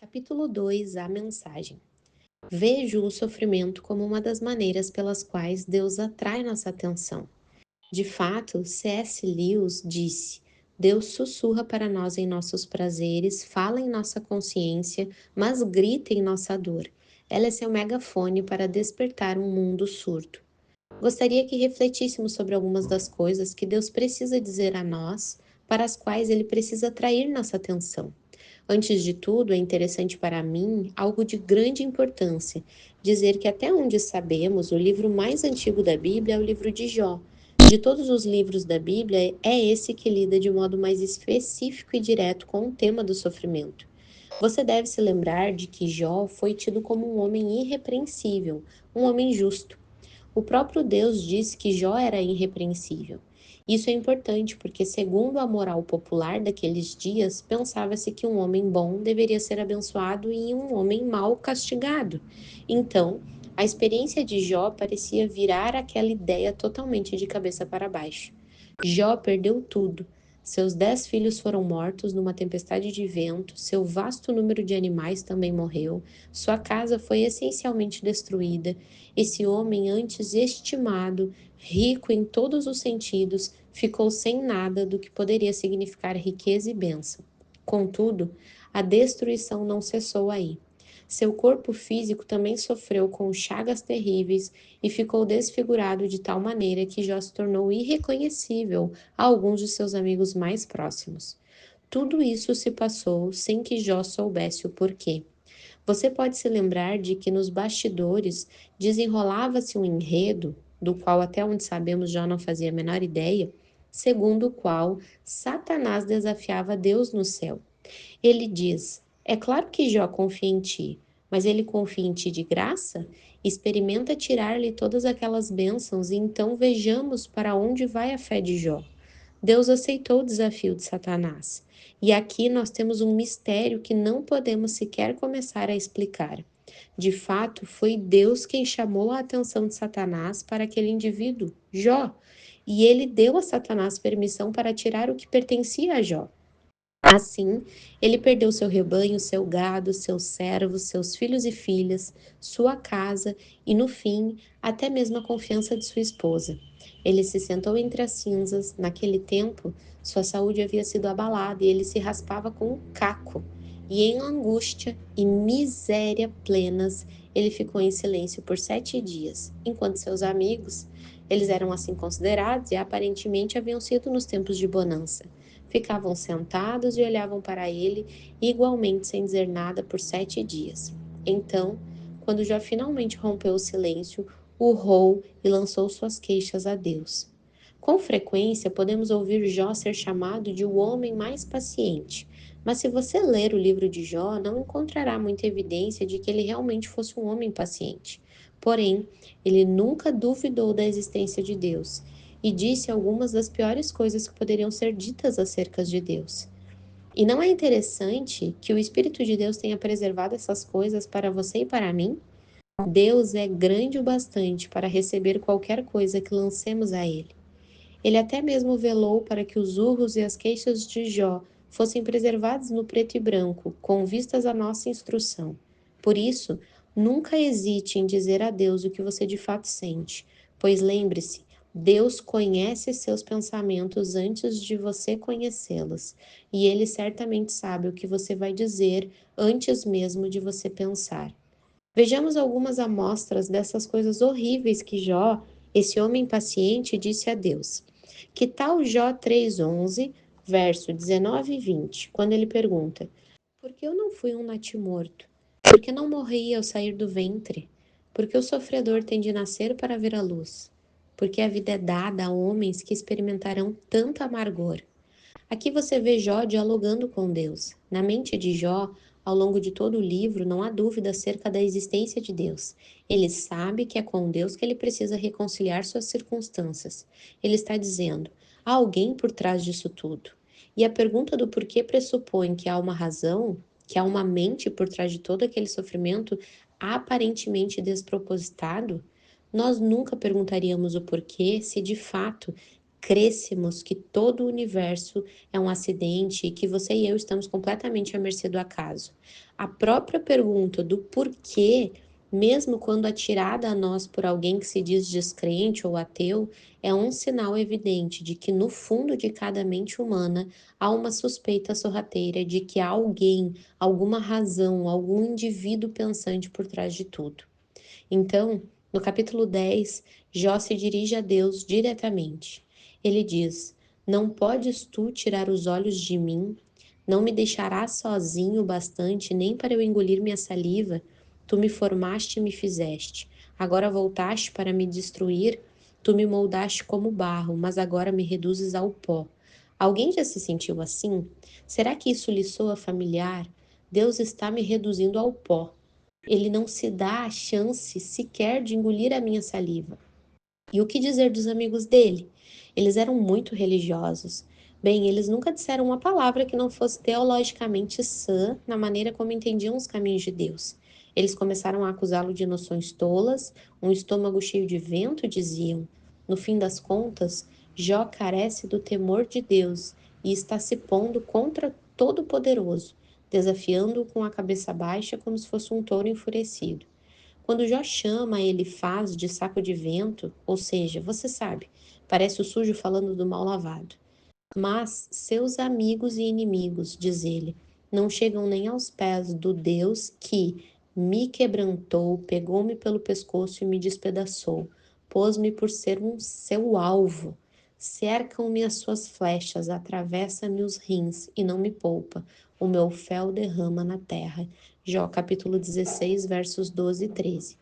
Capítulo 2, a mensagem. Vejo o sofrimento como uma das maneiras pelas quais Deus atrai nossa atenção. De fato, C.S. Lewis disse: Deus sussurra para nós em nossos prazeres, fala em nossa consciência, mas grita em nossa dor. Ela é seu megafone para despertar um mundo surdo. Gostaria que refletíssemos sobre algumas das coisas que Deus precisa dizer a nós, para as quais ele precisa atrair nossa atenção. Antes de tudo, é interessante para mim algo de grande importância, dizer que até onde sabemos, o livro mais antigo da Bíblia é o livro de Jó. De todos os livros da Bíblia, é esse que lida de modo mais específico e direto com o tema do sofrimento. Você deve se lembrar de que Jó foi tido como um homem irrepreensível, um homem justo. O próprio Deus disse que Jó era irrepreensível. Isso é importante porque, segundo a moral popular daqueles dias, pensava-se que um homem bom deveria ser abençoado e um homem mau castigado. Então, a experiência de Jó parecia virar aquela ideia totalmente de cabeça para baixo. Jó perdeu tudo. Seus 10 filhos foram mortos numa tempestade de vento, seu vasto número de animais também morreu, sua casa foi essencialmente destruída. Esse homem, antes estimado, rico em todos os sentidos, ficou sem nada do que poderia significar riqueza e bênção. Contudo, a destruição não cessou aí. Seu corpo físico também sofreu com chagas terríveis e ficou desfigurado de tal maneira que Jó se tornou irreconhecível a alguns de seus amigos mais próximos. Tudo isso se passou sem que Jó soubesse o porquê. Você pode se lembrar de que nos bastidores desenrolava-se um enredo, do qual até onde sabemos Jó não fazia a menor ideia, segundo o qual Satanás desafiava Deus no céu. Ele diz: É claro que Jó confia em ti, mas ele confia em ti de graça? Experimenta tirar-lhe todas aquelas bênçãos e então vejamos para onde vai a fé de Jó. Deus aceitou o desafio de Satanás. E aqui nós temos um mistério que não podemos sequer começar a explicar. De fato, foi Deus quem chamou a atenção de Satanás para aquele indivíduo, Jó, e ele deu a Satanás permissão para tirar o que pertencia a Jó. Assim, ele perdeu seu rebanho, seu gado, seus servos, seus filhos e filhas, sua casa e, no fim, até mesmo a confiança de sua esposa. Ele se sentou entre as cinzas. Naquele tempo, sua saúde havia sido abalada e ele se raspava com um caco. E em angústia e miséria plenas, ele ficou em silêncio por 7 dias, enquanto seus amigos, eles eram assim considerados e aparentemente haviam sido nos tempos de bonança, ficavam sentados e olhavam para ele, igualmente sem dizer nada por 7 dias. Então, quando Jó finalmente rompeu o silêncio, urrou e lançou suas queixas a Deus. Com frequência, podemos ouvir Jó ser chamado de o homem mais paciente, mas se você ler o livro de Jó, não encontrará muita evidência de que ele realmente fosse um homem paciente. Porém, ele nunca duvidou da existência de Deus e disse algumas das piores coisas que poderiam ser ditas acerca de Deus. E não é interessante que o Espírito de Deus tenha preservado essas coisas para você e para mim? Deus é grande o bastante para receber qualquer coisa que lancemos a Ele. Ele até mesmo velou para que os urros e as queixas de Jó fossem preservados no preto e branco, com vistas à nossa instrução. Por isso, nunca hesite em dizer a Deus o que você de fato sente, pois lembre-se, Deus conhece seus pensamentos antes de você conhecê-los, e Ele certamente sabe o que você vai dizer antes mesmo de você pensar. Vejamos algumas amostras dessas coisas horríveis que Jó, esse homem paciente, disse a Deus. Que tal Jó 3:11, verso 19 e 20, quando ele pergunta: Por que eu não fui um natimorto? Por que não morri ao sair do ventre? Por que o sofredor tem de nascer para ver a luz? Porque a vida é dada a homens que experimentarão tanto amargor. Aqui você vê Jó dialogando com Deus. Na mente de Jó, ao longo de todo o livro, não há dúvida acerca da existência de Deus. Ele sabe que é com Deus que ele precisa reconciliar suas circunstâncias. Ele está dizendo: há alguém por trás disso tudo. E a pergunta do porquê pressupõe que há uma razão, que há uma mente por trás de todo aquele sofrimento aparentemente despropositado. Nós nunca perguntaríamos o porquê se de fato crêssemos que todo o universo é um acidente e que você e eu estamos completamente à mercê do acaso. A própria pergunta do porquê, mesmo quando atirada a nós por alguém que se diz descrente ou ateu, é um sinal evidente de que no fundo de cada mente humana há uma suspeita sorrateira de que há alguém, alguma razão, algum indivíduo pensante por trás de tudo. Então, no capítulo 10, Jó se dirige a Deus diretamente. Ele diz: Não podes tu tirar os olhos de mim? Não me deixarás sozinho o bastante nem para eu engolir minha saliva? Tu me formaste e me fizeste. Agora voltaste para me destruir? Tu me moldaste como barro, mas agora me reduzes ao pó. Alguém já se sentiu assim? Será que isso lhe soa familiar? Deus está me reduzindo ao pó. Ele não se dá a chance sequer de engolir a minha saliva. E o que dizer dos amigos dele? Eles eram muito religiosos. Bem, eles nunca disseram uma palavra que não fosse teologicamente sã na maneira como entendiam os caminhos de Deus. Eles começaram a acusá-lo de noções tolas, um estômago cheio de vento, diziam. No fim das contas, Jó carece do temor de Deus e está se pondo contra Todo-Poderoso, desafiando-o com a cabeça baixa como se fosse um touro enfurecido. Quando Jó chama ele faz de saco de vento, ou seja, você sabe, parece o sujo falando do mal lavado. Mas seus amigos e inimigos, diz ele, não chegam nem aos pés do Deus que me quebrantou, pegou-me pelo pescoço e me despedaçou, pôs-me por ser um seu alvo. Cercam-me as suas flechas, atravessa-me os rins e não me poupa. O meu fel derrama na terra. Jó capítulo 16, versos 12 e 13.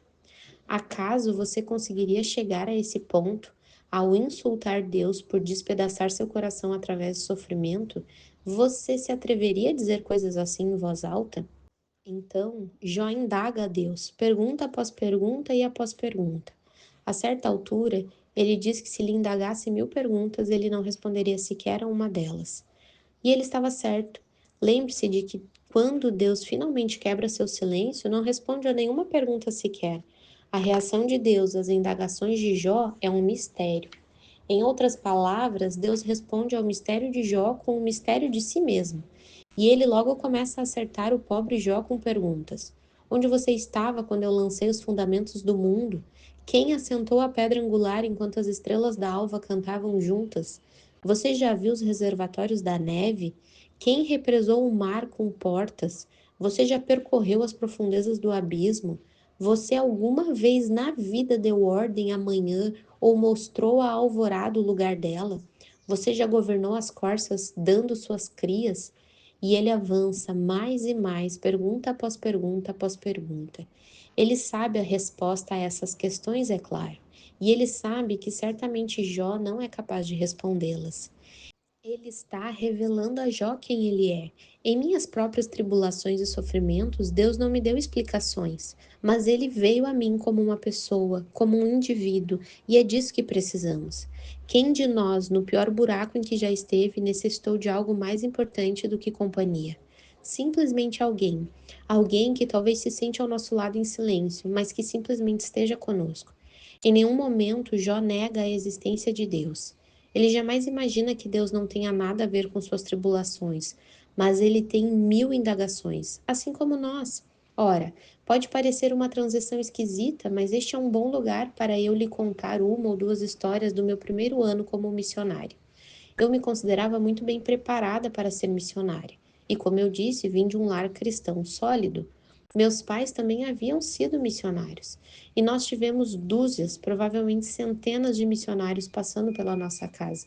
Acaso você conseguiria chegar a esse ponto ao insultar Deus por despedaçar seu coração através do sofrimento? Você se atreveria a dizer coisas assim em voz alta? Então, Jó indaga a Deus, pergunta após pergunta e após pergunta. A certa altura, ele diz que se lhe indagasse 1000 perguntas, ele não responderia sequer a uma delas. E ele estava certo. Lembre-se de que quando Deus finalmente quebra seu silêncio, não responde a nenhuma pergunta sequer. A reação de Deus às indagações de Jó é um mistério. Em outras palavras, Deus responde ao mistério de Jó com o mistério de si mesmo. E ele logo começa a acertar o pobre Jó com perguntas. Onde você estava quando eu lancei os fundamentos do mundo? Quem assentou a pedra angular enquanto as estrelas da alva cantavam juntas? Você já viu os reservatórios da neve? Quem represou o mar com portas? Você já percorreu as profundezas do abismo? Você alguma vez na vida deu ordem à manhã ou mostrou à alvorada o lugar dela? Você já governou as corças dando suas crias? E ele avança mais e mais, pergunta após pergunta após pergunta. Ele sabe a resposta a essas questões, é claro, e ele sabe que certamente Jó não é capaz de respondê-las. Ele está revelando a Jó quem ele é. Em minhas próprias tribulações e sofrimentos, Deus não me deu explicações, mas ele veio a mim como uma pessoa, como um indivíduo, e é disso que precisamos. Quem de nós, no pior buraco em que já esteve, necessitou de algo mais importante do que companhia? Simplesmente alguém. Alguém que talvez se sente ao nosso lado em silêncio, mas que simplesmente esteja conosco. Em nenhum momento Jó nega a existência de Deus. Ele jamais imagina que Deus não tenha nada a ver com suas tribulações, mas ele tem 1000 indagações, assim como nós. Ora, pode parecer uma transição esquisita, mas este é um bom lugar para eu lhe contar uma ou duas histórias do meu primeiro ano como missionária. Eu me considerava muito bem preparada para ser missionária, e como eu disse, vim de um lar cristão sólido. Meus pais também haviam sido missionários, e nós tivemos dúzias, provavelmente centenas de missionários passando pela nossa casa.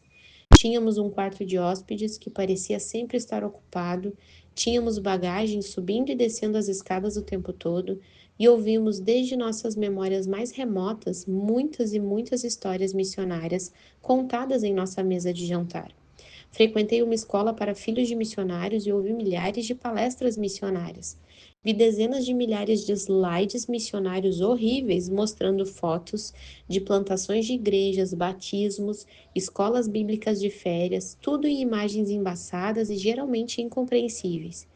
Tínhamos um quarto de hóspedes que parecia sempre estar ocupado, tínhamos bagagens subindo e descendo as escadas o tempo todo, e ouvimos desde nossas memórias mais remotas muitas e muitas histórias missionárias contadas em nossa mesa de jantar. Frequentei uma escola para filhos de missionários e ouvi milhares de palestras missionárias. Vi dezenas de milhares de slides missionários horríveis mostrando fotos de plantações de igrejas, batismos, escolas bíblicas de férias, tudo em imagens embaçadas e geralmente incompreensíveis.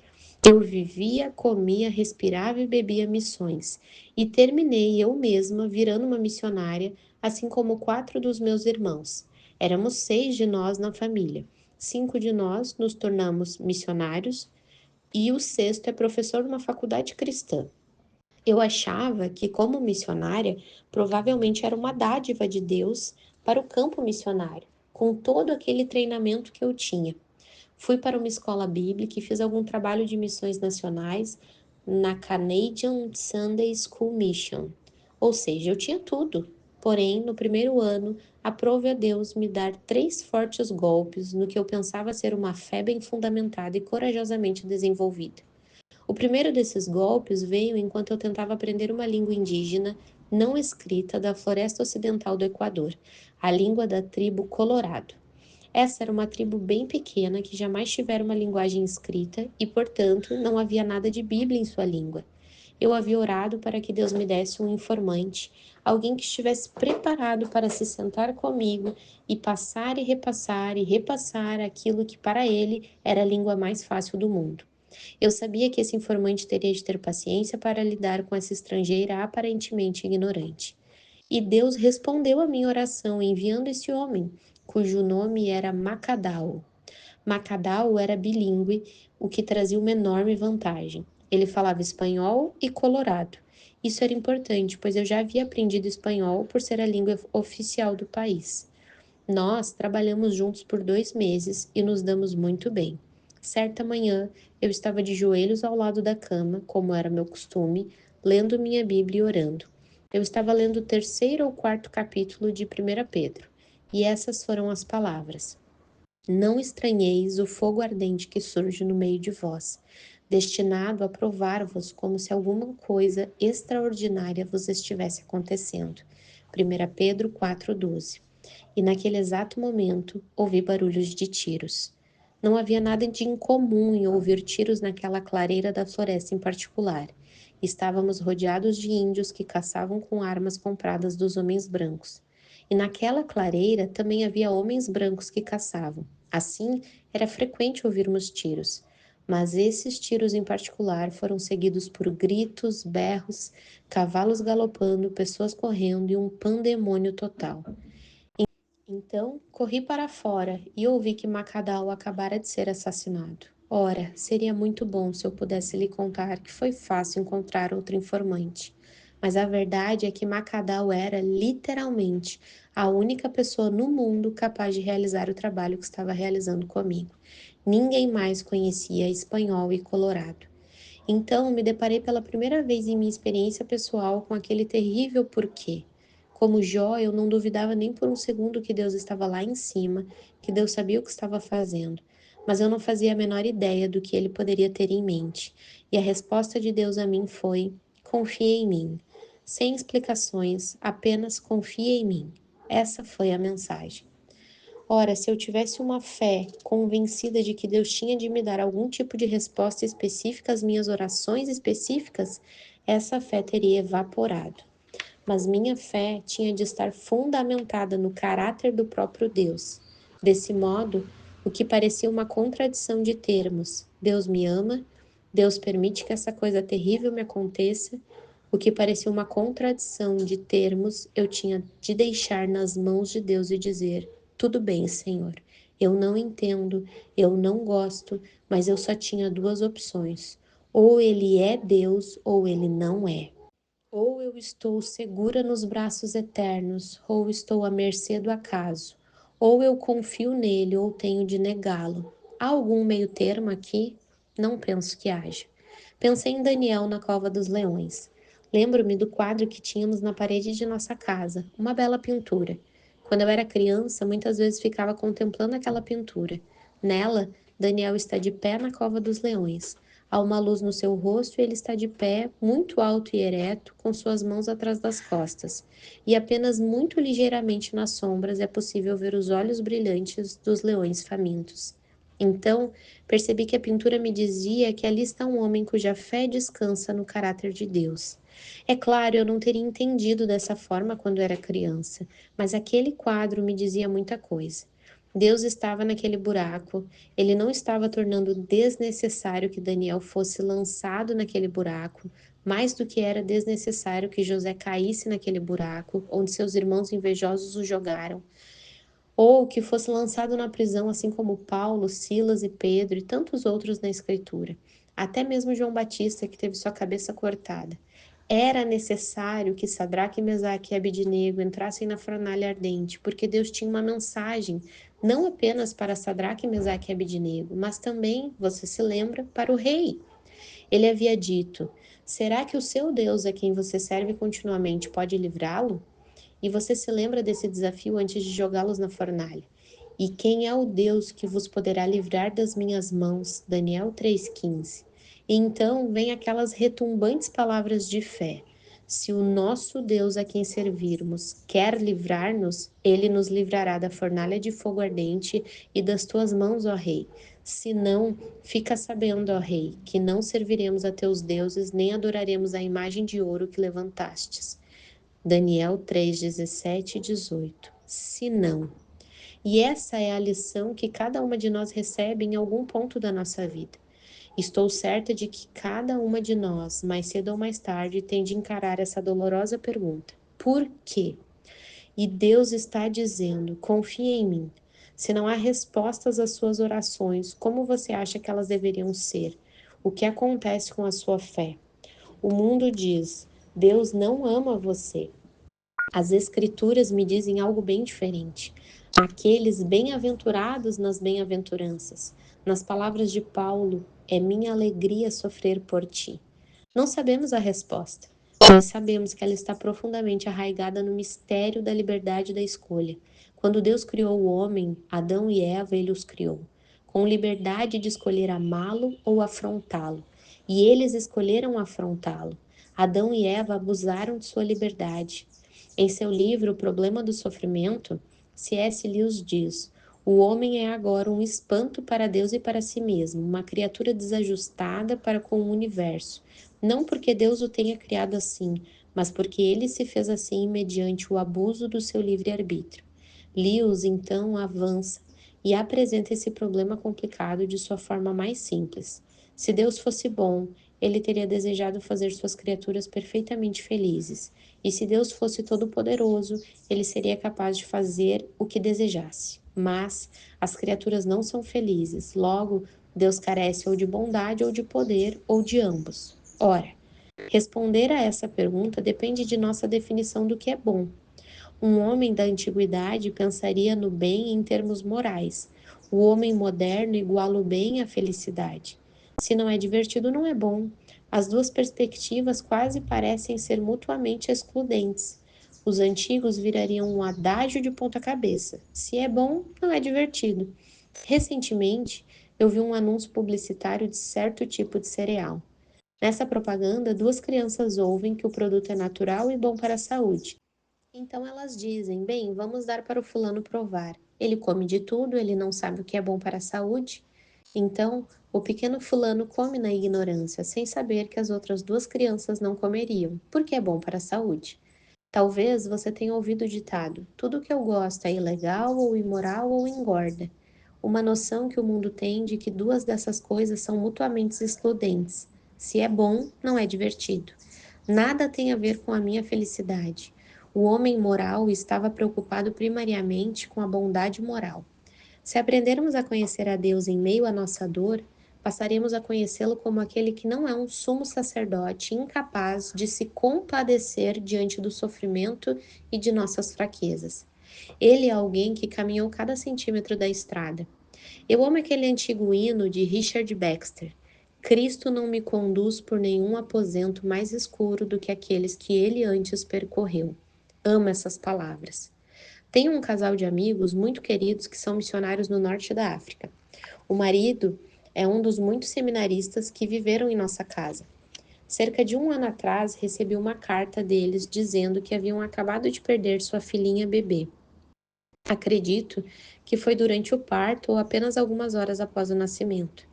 Eu vivia, comia, respirava e bebia missões, e terminei eu mesma virando uma missionária, assim como 4 dos meus irmãos. Éramos 6 de nós na família. 5 de nós nos tornamos missionários e o sexto é professor numa faculdade cristã. Eu achava que, como missionária, provavelmente era uma dádiva de Deus para o campo missionário, com todo aquele treinamento que eu tinha. Fui para uma escola bíblica e fiz algum trabalho de missões nacionais na Canadian Sunday School Mission. Ou seja, eu tinha tudo. Porém, no primeiro ano, aprove a Deus me dar 3 fortes golpes no que eu pensava ser uma fé bem fundamentada e corajosamente desenvolvida. O primeiro desses golpes veio enquanto eu tentava aprender uma língua indígena não escrita da floresta ocidental do Equador, a língua da tribo Colorado. Essa era uma tribo bem pequena que jamais tivera uma linguagem escrita e, portanto, não havia nada de Bíblia em sua língua. Eu havia orado para que Deus me desse um informante, alguém que estivesse preparado para se sentar comigo e repassar aquilo que para ele era a língua mais fácil do mundo. Eu sabia que esse informante teria de ter paciência para lidar com essa estrangeira aparentemente ignorante. E Deus respondeu à minha oração enviando esse homem, cujo nome era Macadau. Macadau era bilíngue, o que trazia uma enorme vantagem. Ele falava espanhol e colorado. Isso era importante, pois eu já havia aprendido espanhol por ser a língua oficial do país. Nós trabalhamos juntos por 2 meses e nos damos muito bem. Certa manhã, eu estava de joelhos ao lado da cama, como era meu costume, lendo minha Bíblia e orando. Eu estava lendo o terceiro ou quarto capítulo de 1 Pedro, e essas foram as palavras: Não estranheis o fogo ardente que surge no meio de vós, destinado a provar-vos como se alguma coisa extraordinária vos estivesse acontecendo. 1 Pedro 4,12. E naquele exato momento ouvi barulhos de tiros. Não havia nada de incomum em ouvir tiros naquela clareira da floresta em particular. Estávamos rodeados de índios que caçavam com armas compradas dos homens brancos. E naquela clareira também havia homens brancos que caçavam. Assim, era frequente ouvirmos tiros. Mas esses tiros em particular foram seguidos por gritos, berros, cavalos galopando, pessoas correndo e um pandemônio total. Então, corri para fora e ouvi que Macadal acabara de ser assassinado. Ora, seria muito bom se eu pudesse lhe contar que foi fácil encontrar outro informante. Mas a verdade é que Macadal era, literalmente, a única pessoa no mundo capaz de realizar o trabalho que estava realizando comigo. Ninguém mais conhecia espanhol e colorado. Então, me deparei pela primeira vez em minha experiência pessoal com aquele terrível porquê. Como Jó, eu não duvidava nem por um segundo que Deus estava lá em cima, que Deus sabia o que estava fazendo, mas eu não fazia a menor ideia do que ele poderia ter em mente. E a resposta de Deus a mim foi: confie em mim. Sem explicações, apenas confie em mim. Essa foi a mensagem. Ora, se eu tivesse uma fé convencida de que Deus tinha de me dar algum tipo de resposta específica às minhas orações específicas, essa fé teria evaporado. Mas minha fé tinha de estar fundamentada no caráter do próprio Deus. Desse modo, o que parecia uma contradição de termos, Deus me ama, Deus permite que essa coisa terrível me aconteça, o que parecia uma contradição de termos, eu tinha de deixar nas mãos de Deus e dizer: tudo bem, Senhor, eu não entendo, eu não gosto, mas eu só tinha 2 opções: ou ele é Deus ou ele não é. Ou eu estou segura nos braços eternos, ou estou à mercê do acaso. Ou eu confio nele, ou tenho de negá-lo. Há algum meio termo aqui? Não penso que haja. Pensei em Daniel na cova dos leões. Lembro-me do quadro que tínhamos na parede de nossa casa, uma bela pintura. Quando eu era criança, muitas vezes ficava contemplando aquela pintura. Nela, Daniel está de pé na cova dos leões. Há uma luz no seu rosto e ele está de pé, muito alto e ereto, com suas mãos atrás das costas. E apenas muito ligeiramente nas sombras é possível ver os olhos brilhantes dos leões famintos. Então, percebi que a pintura me dizia que ali está um homem cuja fé descansa no caráter de Deus. É claro, eu não teria entendido dessa forma quando era criança, mas aquele quadro me dizia muita coisa. Deus estava naquele buraco, ele não estava tornando desnecessário que Daniel fosse lançado naquele buraco, mais do que era desnecessário que José caísse naquele buraco onde seus irmãos invejosos o jogaram. ou que fosse lançado na prisão, assim como Paulo, Silas e Pedro e tantos outros na Escritura, até mesmo João Batista, que teve sua cabeça cortada. Era necessário que Sadraque, Mesaque e Abednego entrassem na fornalha ardente, porque Deus tinha uma mensagem, não apenas para Sadraque, Mesaque e Abednego, mas também, você se lembra, para o rei. Ele havia dito: será que o seu Deus, a quem você serve continuamente, pode livrá-lo? E você se lembra desse desafio antes de jogá-los na fornalha. E quem é o Deus que vos poderá livrar das minhas mãos? Daniel 3,15. E então vem aquelas retumbantes palavras de fé. Se o nosso Deus a quem servirmos quer livrar-nos, ele nos livrará da fornalha de fogo ardente e das tuas mãos, ó rei. Se não, fica sabendo, ó rei, que não serviremos a teus deuses, nem adoraremos a imagem de ouro que levantastes. Daniel 3, 17 e 18. Se não. E essa é a lição que cada uma de nós recebe em algum ponto da nossa vida. Estou certa de que cada uma de nós, mais cedo ou mais tarde, tem de encarar essa dolorosa pergunta: por quê? E Deus está dizendo: confie em mim. Se não há respostas às suas orações, como você acha que elas deveriam ser? O que acontece com a sua fé? O mundo diz: Deus não ama você. As Escrituras me dizem algo bem diferente. Aqueles bem-aventurados nas bem-aventuranças. Nas palavras de Paulo, é minha alegria sofrer por ti. Não sabemos a resposta, mas sabemos que ela está profundamente arraigada no mistério da liberdade da escolha. Quando Deus criou o homem, Adão e Eva, ele os criou, com liberdade de escolher amá-lo ou afrontá-lo. E eles escolheram afrontá-lo. Adão e Eva abusaram de sua liberdade. Em seu livro O Problema do Sofrimento, C.S. Lewis diz: o homem é agora um espanto para Deus e para si mesmo, uma criatura desajustada para com o universo. Não porque Deus o tenha criado assim, mas porque ele se fez assim mediante o abuso do seu livre-arbítrio. Lewis então avança e apresenta esse problema complicado de sua forma mais simples. Se Deus fosse bom, ele teria desejado fazer suas criaturas perfeitamente felizes. E se Deus fosse todo-poderoso, ele seria capaz de fazer o que desejasse. Mas as criaturas não são felizes, logo, Deus carece ou de bondade ou de poder ou de ambos. Ora, responder a essa pergunta depende de nossa definição do que é bom. Um homem da antiguidade pensaria no bem em termos morais. O homem moderno iguala o bem à felicidade. Se não é divertido, não é bom. As duas perspectivas quase parecem ser mutuamente excludentes. Os antigos virariam um adágio de ponta-cabeça. Se é bom, não é divertido. Recentemente, eu vi um anúncio publicitário de certo tipo de cereal. Nessa propaganda, duas crianças ouvem que o produto é natural e bom para a saúde. Então elas dizem: bem, vamos dar para o fulano provar. Ele come de tudo, ele não sabe o que é bom para a saúde. Então, o pequeno fulano come na ignorância, sem saber que as outras duas crianças não comeriam, porque é bom para a saúde. Talvez você tenha ouvido o ditado: tudo que eu gosto é ilegal ou imoral ou engorda. Uma noção que o mundo tem de que duas dessas coisas são mutuamente excludentes. Se é bom, não é divertido. Nada tem a ver com a minha felicidade. O homem moral estava preocupado primariamente com a bondade moral. Se aprendermos a conhecer a Deus em meio à nossa dor, passaremos a conhecê-lo como aquele que não é um sumo sacerdote incapaz de se compadecer diante do sofrimento e de nossas fraquezas. Ele é alguém que caminhou cada centímetro da estrada. Eu amo aquele antigo hino de Richard Baxter. Cristo não me conduz por nenhum aposento mais escuro do que aqueles que ele antes percorreu. Amo essas palavras. Tenho um casal de amigos muito queridos que são missionários no norte da África. O marido é um dos muitos seminaristas que viveram em nossa casa. Cerca de um ano atrás, recebi uma carta deles dizendo que haviam acabado de perder sua filhinha bebê. Acredito que foi durante o parto ou apenas algumas horas após o nascimento.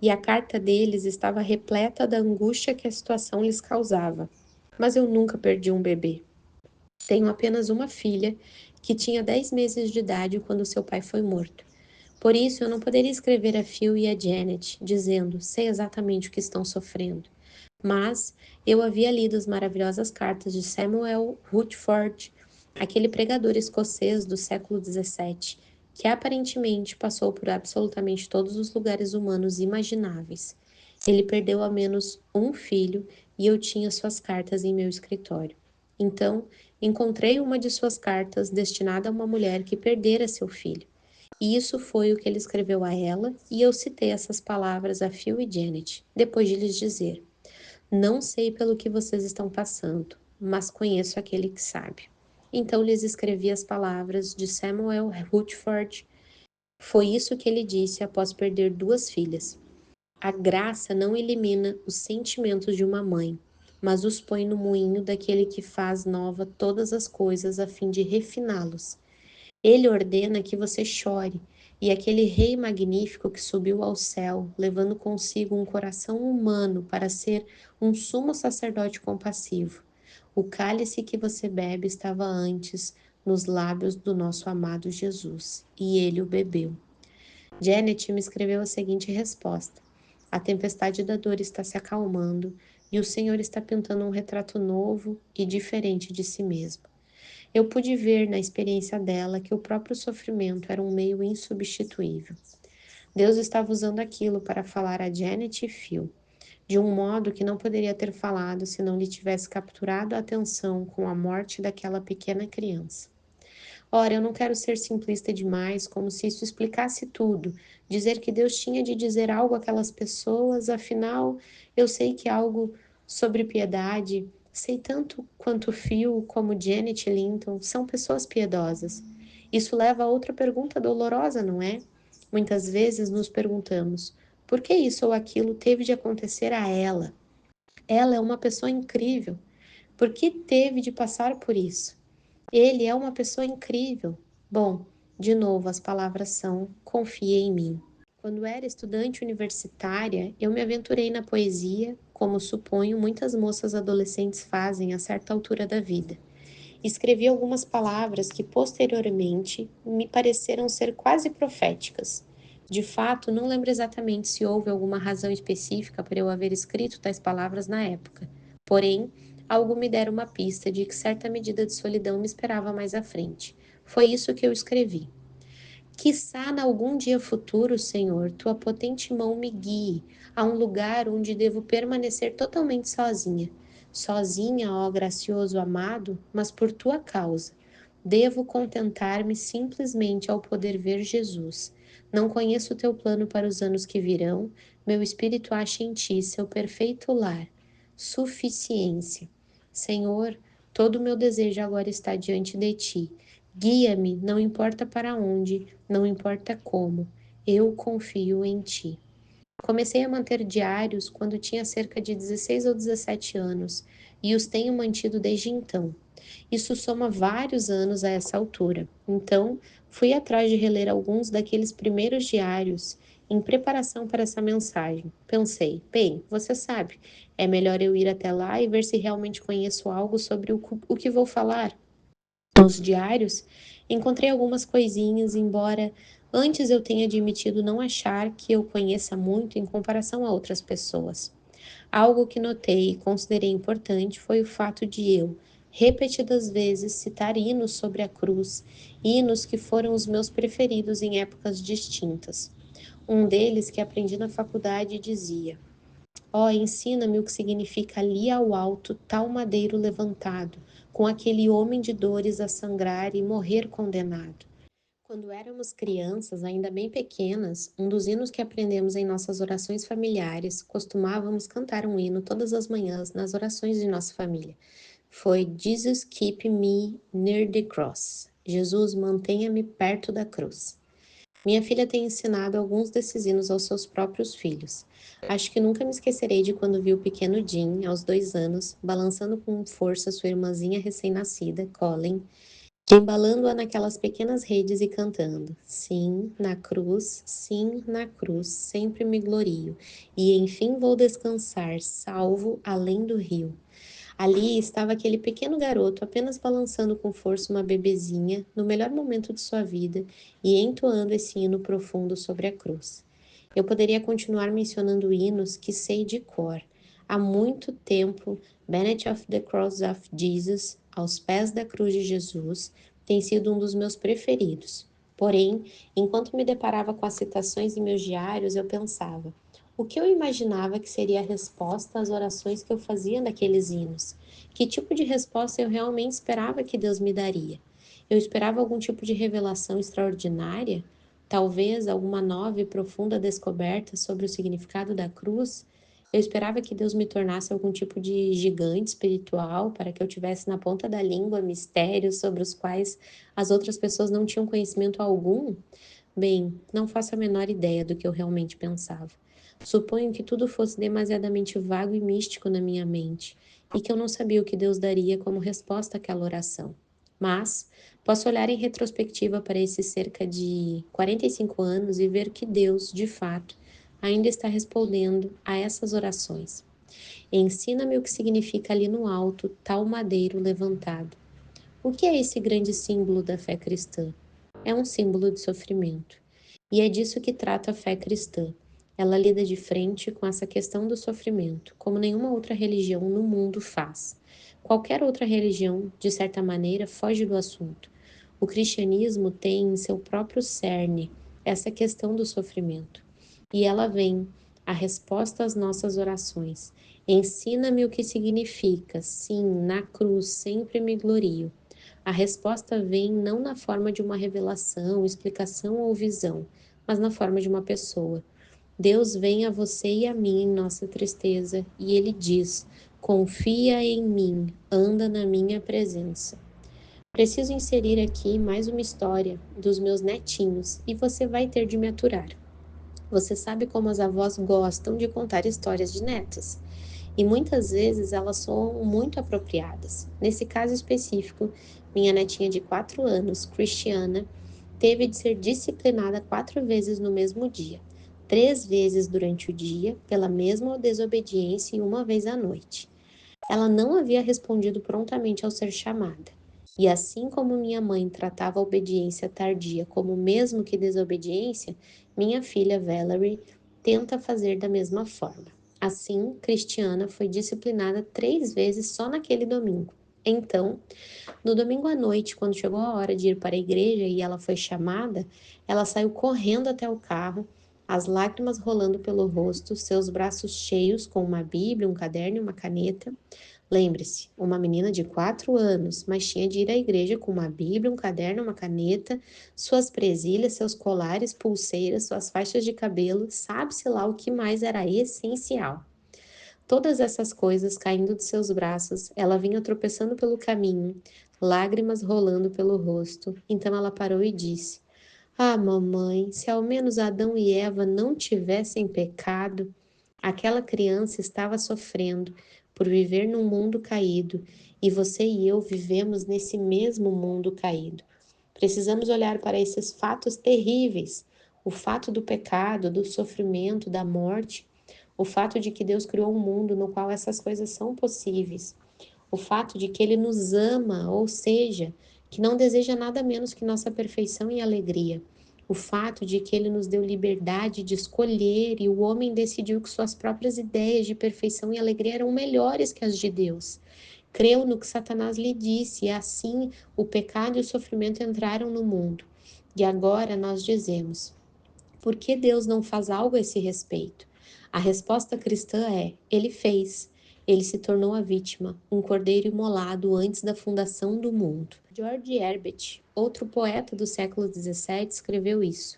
E a carta deles estava repleta da angústia que a situação lhes causava. Mas eu nunca perdi um bebê. Tenho apenas uma filha que tinha 10 meses de idade quando seu pai foi morto. Por isso, eu não poderia escrever a Phil e a Janet dizendo: sei exatamente o que estão sofrendo. Mas eu havia lido as maravilhosas cartas de Samuel Rutherford, aquele pregador escocês do século XVII, que aparentemente passou por absolutamente todos os lugares humanos imagináveis. Ele perdeu ao menos um filho e eu tinha suas cartas em meu escritório. Então, encontrei uma de suas cartas destinada a uma mulher que perdera seu filho. E isso foi o que ele escreveu a ela, e eu citei essas palavras a Phil e Janet, depois de lhes dizer: Não sei pelo que vocês estão passando, mas conheço aquele que sabe. Então lhes escrevi as palavras de Samuel Rutherford. Foi isso que ele disse após perder duas filhas. A graça não elimina os sentimentos de uma mãe, mas os põe no moinho daquele que faz nova todas as coisas a fim de refiná-los. Ele ordena que você chore, e aquele rei magnífico que subiu ao céu, levando consigo um coração humano para ser um sumo sacerdote compassivo. O cálice que você bebe estava antes nos lábios do nosso amado Jesus, e ele o bebeu. Janet me escreveu a seguinte resposta: A tempestade da dor está se acalmando e o Senhor está pintando um retrato novo e diferente de si mesmo. Eu pude ver na experiência dela que o próprio sofrimento era um meio insubstituível. Deus estava usando aquilo para falar a Janet e Phil, de um modo que não poderia ter falado se não lhe tivesse capturado a atenção com a morte daquela pequena criança. Ora, eu não quero ser simplista demais, como se isso explicasse tudo, dizer que Deus tinha de dizer algo àquelas pessoas, afinal, eu sei que algo sobre piedade, sei tanto quanto Phil como Janet Linton são pessoas piedosas. Isso leva a outra pergunta dolorosa, não é? Muitas vezes nos perguntamos: por que isso ou aquilo teve de acontecer a ela? Ela é uma pessoa incrível. Por que teve de passar por isso? Ele é uma pessoa incrível. Bom, de novo, as palavras são: confie em mim. Quando era estudante universitária, eu me aventurei na poesia, como suponho muitas moças adolescentes fazem a certa altura da vida. Escrevi algumas palavras que posteriormente me pareceram ser quase proféticas. De fato, não lembro exatamente se houve alguma razão específica para eu haver escrito tais palavras na época. Porém, algo me dera uma pista de que certa medida de solidão me esperava mais à frente. Foi isso que eu escrevi. Quiçá, em algum dia futuro, Senhor, tua potente mão me guie a um lugar onde devo permanecer totalmente sozinha. Sozinha, ó gracioso amado, mas por tua causa. Devo contentar-me simplesmente ao poder ver Jesus. Não conheço o teu plano para os anos que virão, meu espírito acha em ti seu perfeito lar. Suficiência. Senhor, todo o meu desejo agora está diante de ti. Guia-me, não importa para onde, não importa como, eu confio em ti. Comecei a manter diários quando tinha cerca de 16 ou 17 anos e os tenho mantido desde então. Isso soma vários anos a essa altura. Então, fui atrás de reler alguns daqueles primeiros diários em preparação para essa mensagem. Pensei, bem, você sabe, é melhor eu ir até lá e ver se realmente conheço algo sobre o que vou falar. Nos diários, encontrei algumas coisinhas, embora antes eu tenha admitido não achar que eu conheça muito em comparação a outras pessoas. Algo que notei e considerei importante foi o fato de eu, repetidas vezes, citar hinos sobre a cruz, hinos que foram os meus preferidos em épocas distintas. Um deles, que aprendi na faculdade, dizia: Ó, ensina-me o que significa ali ao alto tal madeiro levantado, com aquele homem de dores a sangrar e morrer condenado. Quando éramos crianças, ainda bem pequenas, um dos hinos que aprendemos em nossas orações familiares, costumávamos cantar um hino todas as manhãs nas orações de nossa família. Foi Jesus keep me near the cross. Jesus, mantenha-me perto da cruz. Minha filha tem ensinado alguns desses hinos aos seus próprios filhos. Acho que nunca me esquecerei de quando vi o pequeno Jim, aos 2 anos, balançando com força sua irmãzinha recém-nascida, Colin, embalando-a naquelas pequenas redes e cantando: sim, na cruz, sempre me glorio, e enfim vou descansar, salvo além do rio. Ali estava aquele pequeno garoto apenas balançando com força uma bebezinha no melhor momento de sua vida e entoando esse hino profundo sobre a cruz. Eu poderia continuar mencionando hinos que sei de cor. Há muito tempo, Beneath of the Cross of Jesus, aos pés da cruz de Jesus, tem sido um dos meus preferidos. Porém, enquanto me deparava com as citações em meus diários, eu pensava: o que eu imaginava que seria a resposta às orações que eu fazia naqueles hinos? Que tipo de resposta eu realmente esperava que Deus me daria? Eu esperava algum tipo de revelação extraordinária? Talvez alguma nova e profunda descoberta sobre o significado da cruz? Eu esperava que Deus me tornasse algum tipo de gigante espiritual para que eu tivesse na ponta da língua mistérios sobre os quais as outras pessoas não tinham conhecimento algum? Bem, não faço a menor ideia do que eu realmente pensava. Suponho que tudo fosse demasiadamente vago e místico na minha mente, e que eu não sabia o que Deus daria como resposta àquela oração. Mas posso olhar em retrospectiva para esses cerca de 45 anos e ver que Deus, de fato, ainda está respondendo a essas orações. Ensina-me o que significa ali no alto tal madeiro levantado. O que é esse grande símbolo da fé cristã? É um símbolo de sofrimento. E é disso que trata a fé cristã. Ela lida de frente com essa questão do sofrimento, como nenhuma outra religião no mundo faz. Qualquer outra religião, de certa maneira, foge do assunto. O cristianismo tem em seu próprio cerne essa questão do sofrimento. E ela vem, a resposta às nossas orações. Ensina-me o que significa, sim, na cruz sempre me glorio. A resposta vem não na forma de uma revelação, explicação ou visão, mas na forma de uma pessoa. Deus vem a você e a mim em nossa tristeza e ele diz: confia em mim, anda na minha presença. Preciso inserir aqui mais uma história dos meus netinhos e você vai ter de me aturar. Você sabe como as avós gostam de contar histórias de netos. E muitas vezes elas são muito apropriadas. Nesse caso específico, minha netinha de 4 anos, Cristiana, teve de ser disciplinada 4 vezes no mesmo dia, 3 vezes durante o dia, pela mesma desobediência e uma vez à noite. Ela não havia respondido prontamente ao ser chamada. E assim como minha mãe tratava a obediência tardia como mesmo que desobediência, minha filha Valerie tenta fazer da mesma forma. Assim, Cristiana foi disciplinada 3 vezes só naquele domingo. Então, no domingo à noite, quando chegou a hora de ir para a igreja e ela foi chamada, ela saiu correndo até o carro, as lágrimas rolando pelo rosto, seus braços cheios com uma Bíblia, um caderno e uma caneta. Lembre-se, uma menina de 4 anos, mas tinha de ir à igreja com uma Bíblia, um caderno, uma caneta, suas presilhas, seus colares, pulseiras, suas faixas de cabelo, sabe-se lá o que mais era essencial. Todas essas coisas caindo de seus braços, ela vinha tropeçando pelo caminho, lágrimas rolando pelo rosto. Então ela parou e disse: ah, mamãe, se ao menos Adão e Eva não tivessem pecado, aquela criança estava sofrendo por viver num mundo caído e você e eu vivemos nesse mesmo mundo caído. Precisamos olhar para esses fatos terríveis: o fato do pecado, do sofrimento, da morte, o fato de que Deus criou um mundo no qual essas coisas são possíveis, o fato de que Ele nos ama, ou seja, que não deseja nada menos que nossa perfeição e alegria. O fato de que ele nos deu liberdade de escolher e o homem decidiu que suas próprias ideias de perfeição e alegria eram melhores que as de Deus. Creu no que Satanás lhe disse, e assim o pecado e o sofrimento entraram no mundo. E agora nós dizemos: por que Deus não faz algo a esse respeito? A resposta cristã é: Ele fez. Ele se tornou a vítima, um cordeiro imolado antes da fundação do mundo. George Herbert, outro poeta do século XVII, escreveu isso.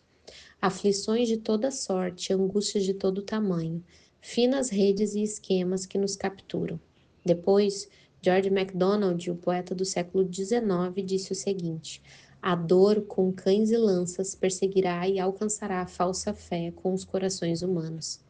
Aflições de toda sorte, angústias de todo tamanho, finas redes e esquemas que nos capturam. Depois, George MacDonald, o poeta do século XIX, disse o seguinte: a dor com cães e lanças perseguirá e alcançará a falsa fé com os corações humanos.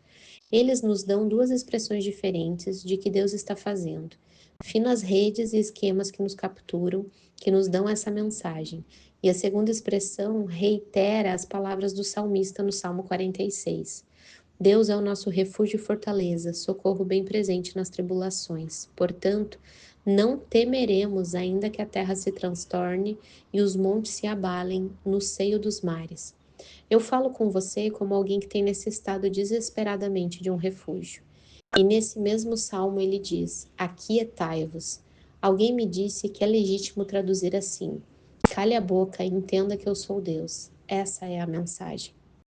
Eles nos dão duas expressões diferentes de que Deus está fazendo. Finas redes e esquemas que nos capturam, que nos dão essa mensagem. E a segunda expressão reitera as palavras do salmista no Salmo 46. Deus é o nosso refúgio e fortaleza, socorro bem presente nas tribulações. Portanto, não temeremos, ainda que a terra se transtorne e os montes se abalem no seio dos mares. Eu falo com você como alguém que tem necessitado desesperadamente de um refúgio. E nesse mesmo salmo ele diz: aquietai-vos. Alguém me disse que é legítimo traduzir assim: cale a boca e entenda que eu sou Deus. Essa é a mensagem.